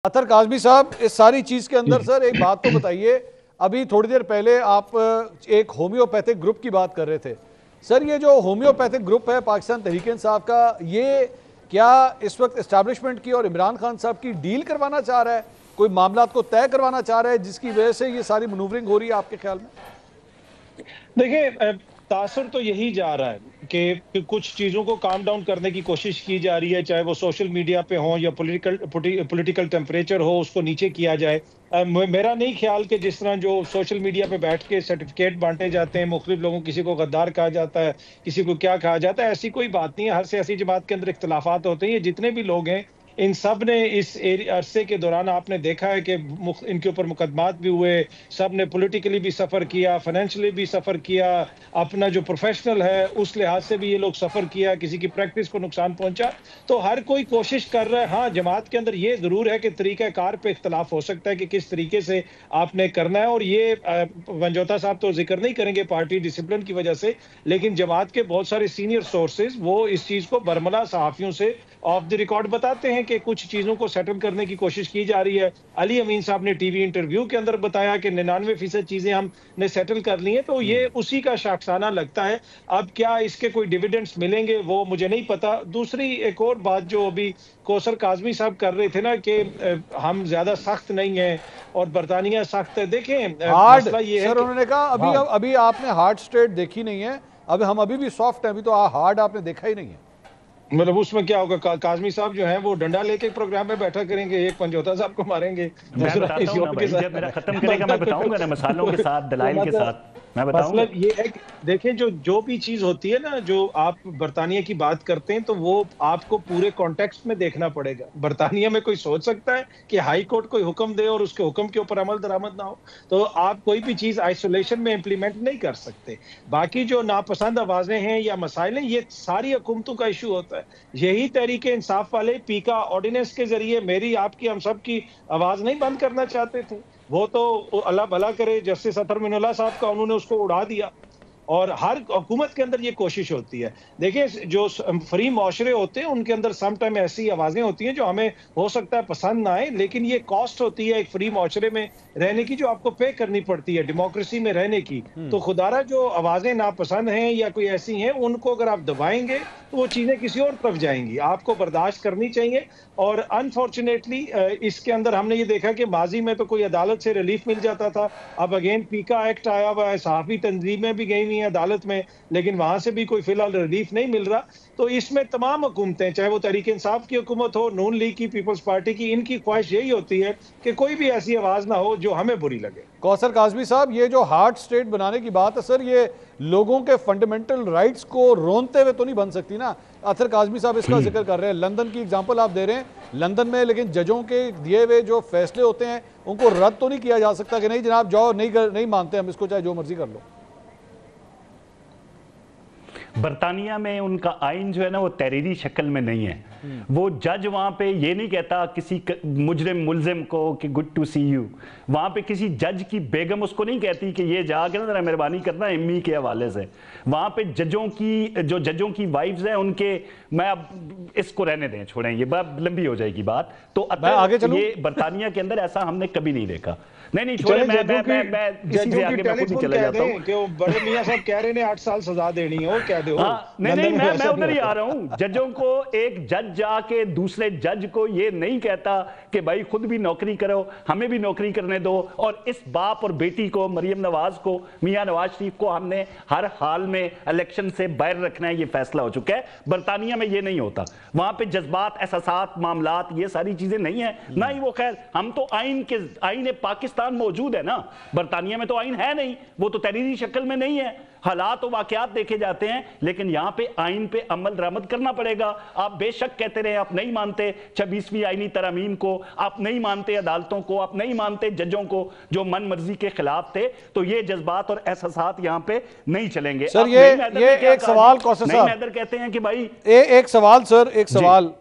अतर काज़मी साहब, इस सारी चीज़ के अंदर सर एक बात तो बताइए। अभी थोड़ी देर पहले आप एक होम्योपैथिक ग्रुप की बात कर रहे थे। सर ये जो होम्योपैथिक ग्रुप है पाकिस्तान तहरीक-ए-इंसाफ का, ये क्या इस वक्त इस्टेब्लिशमेंट की और इमरान खान साहब की डील करवाना चाह रहा है, कोई मामलात को तय करवाना चाह रहा है, जिसकी वजह से ये सारी मनूवरिंग हो रही है आपके ख्याल में? देखिए, तासुर तो यही जा रहा है कि कुछ चीज़ों को काम डाउन करने की कोशिश की जा रही है, चाहे वो सोशल मीडिया पे हो या पॉलिटिकल टेम्परेचर हो, उसको नीचे किया जाए। मेरा नहीं ख्याल कि जिस तरह जो सोशल मीडिया पे बैठ के सर्टिफिकेट बांटे जाते हैं मुख्तलिफ लोगों, किसी को गद्दार कहा जाता है, किसी को क्या कहा जाता है, ऐसी कोई बात नहीं है। हर सियासी जमात के अंदर इख्तलाफात होते हैं। ये जितने भी लोग हैं, इन सब ने इस अरसे के दौरान आपने देखा है कि इनके ऊपर मुकदमात भी हुए, सब ने पॉलिटिकली भी सफ़र किया, फाइनेंशियली भी सफ़र किया, अपना जो प्रोफेशनल है उस लिहाज से भी ये लोग सफ़र किया, किसी की प्रैक्टिस को नुकसान पहुंचा। तो हर कोई कोशिश कर रहा है। हाँ, जमात के अंदर ये ज़रूर है कि तरीक़ाकार पे इख्तलाफ हो सकता है कि किस तरीके से आपने करना है, और ये वंजौता साहब तो जिक्र नहीं करेंगे पार्टी डिसिप्लिन की वजह से, लेकिन जमात के बहुत सारे सीनियर सोर्सेज वो इस चीज़ को बरमला सहाफ़ियों से ऑफ द रिकॉर्ड बताते हैं कि कुछ चीजों को सेटल करने की कोशिश की जा रही है। अली अमीन साहब ने टीवी इंटरव्यू के अंदर बताया कि 99% चीजें हमने सेटल कर ली हैं, तो ये उसी का शाखसाना लगता है। अब क्या इसके कोई डिविडेंड्स मिलेंगे वो मुझे नहीं पता। दूसरी एक और बात जो अभी कौसर काज़मी साहब कर रहे थे ना कि हम ज्यादा सख्त नहीं है और बरतानिया सख्त है। देखें, मसला ये है सर उन्होंने कहा अभी आपने हार्ड स्टेट देखी नहीं है, अब हम अभी भी सॉफ्ट हैं, अभी तो हार्ड आपने देखा ही नहीं है। मतलब उसमें क्या होगा, काज़मी साहब जो हैं वो डंडा लेके प्रोग्राम में बैठा करेंगे, एक पंजोता साहब को मारेंगे, मैं बताता हूं ना भाई, जब मेरा खत्म करेगा मैं बताऊंगा ना, मसालों के साथ, दलाइल के साथ मैं बताऊंगा। मतलब ये है कि देखें, जो भी चीज होती है ना, जो आप बरतानिया की बात करते हैं, तो वो आपको पूरे कॉन्टेक्स्ट में देखना पड़ेगा। बरतानिया में कोई सोच सकता है कि हाई कोर्ट कोई हुक्म दे और उसके हुक्म के ऊपर अमल दरामद ना हो? तो आप कोई भी चीज आइसोलेशन में इंप्लीमेंट नहीं कर सकते। बाकी जो नापसंद आवाजें हैं या मसाइल हैं, ये सारी हुकूमतों का इशू होता है। यही तहरीके इंसाफ वाले पीका ऑर्डिनेंस के जरिए मेरी, आपकी, हम सब की आवाज नहीं बंद करना चाहते थे। वो तो अल्लाह भला करे, जस्टिस अतर मिनुल्लाह साहब का, उन्होंने उसको उड़ा दिया। और हर हुकूमत के अंदर ये कोशिश होती है। देखिए, जो फ्री माशरे होते हैं उनके अंदर सम टाइम ऐसी आवाजें होती हैं जो हमें हो सकता है पसंद ना आए, लेकिन ये कॉस्ट होती है एक फ्री माशरे में रहने की, जो आपको पे करनी पड़ती है डेमोक्रेसी में रहने की। तो खुदारा जो आवाजें नापसंद हैं या कोई ऐसी हैं, उनको अगर आप दबाएंगे तो वो चीजें किसी और तरफ जाएंगी। आपको बर्दाश्त करनी चाहिए। और अनफॉर्चुनेटली इसके अंदर हमने ये देखा कि माजी में तो कोई अदालत से रिलीफ मिल जाता था, अब अगेन पीका एक्ट आया हुआ है, सहाफी तंजीमें भी गई हुई हैं अदालत में, लेकिन वहां से भी कोई फिलहाल रिलीफ नहीं मिल रहा। तो इसमें तमाम हुकूमतें, चाहे वो तहरीक इंसाफ की हुकूमत हो, नून लीग की, पीपल्स पार्टी की, इनकी ख्वाहिश यही होती है कि कोई भी ऐसी आवाज ना हो जो हमें बुरी लगे। कौसर काज़मी साहब, ये जो हार्ड स्टेट बनाने की बात है सर, ये लोगों के फंडामेंटल राइट्स को रोनते हुए तो नहीं बन सकती ना। अतर काज़मी साहब इसका जिक्र कर रहे हैं, लंदन की एग्जांपल आप दे रहे हैं, लंदन में लेकिन जजों के दिए हुए जो फैसले होते हैं उनको रद्द तो नहीं किया जा सकता कि नहीं जनाब जाओ, नहीं मानते हम इसको, चाहे जो मर्जी कर लो। बरतानिया में उनका आइन जो है ना वो तहरीरी शक्ल में नहीं है। वो जज वहां पे ये नहीं कहता किसी मुलजिम को कि गुड टू सी यू। वहां पे किसी जज की बेगम उसको नहीं कहती कि ये जाके ना जरा मेहरबानी करना एम्मी के हवाले से। वहां पे जजों की वाइफ्स हैं उनके, मैं अब इसको रहने दें, छोड़ें, ये लंबी हो जाएगी बात। तो आगे चलूं? ये बरतानिया के अंदर ऐसा हमने कभी नहीं देखा। नहीं छोड़े, मैं इसी से आगे मैं खुद ही चला जाता हूं कि वो बड़े मियां साहब कह रहे हैं 8 साल सजा देनी है, और कह दो। नहीं, मैं उधर ही आ रहा हूं। जजों को एक जज जाके दूसरे जज को ये नहीं कहता कि भाई खुद भी नौकरी करो, हमें भी नौकरी करने दो। और इस बाप और बेटी को, मरियम नवाज को, मियां नवाज शरीफ को हमने हर हाल में इलेक्शन से बाहर रखना है, ये फैसला हो चुका है। बरतानिया में ये नहीं होता। वहां पे जज्बात, एहसासात, मामलात, ये सारी चीजें नहीं है ना ही वो। खैर, हम तो आईन पाकिस्तान मौजूद है ना, बरतानिया में तो आइन है नहीं, वो तो तहरीरी शक्ल में नहीं है। हालात और वाकयात देखे जाते हैं, लेकिन यहां पे आइन पे अमल दरामद करना पड़ेगा। आप बेशक कहते रहे आप नहीं मानते 26वीं आईनी तरमीम को, आप नहीं मानते अदालतों को, आप नहीं मानते जजों को जो मन मर्जी के खिलाफ थे, तो ये जज्बात और एहसासात यहां पे नहीं चलेंगे। सर ये एक सवाल कौसर साहब कहते हैं कि भाई एक सवाल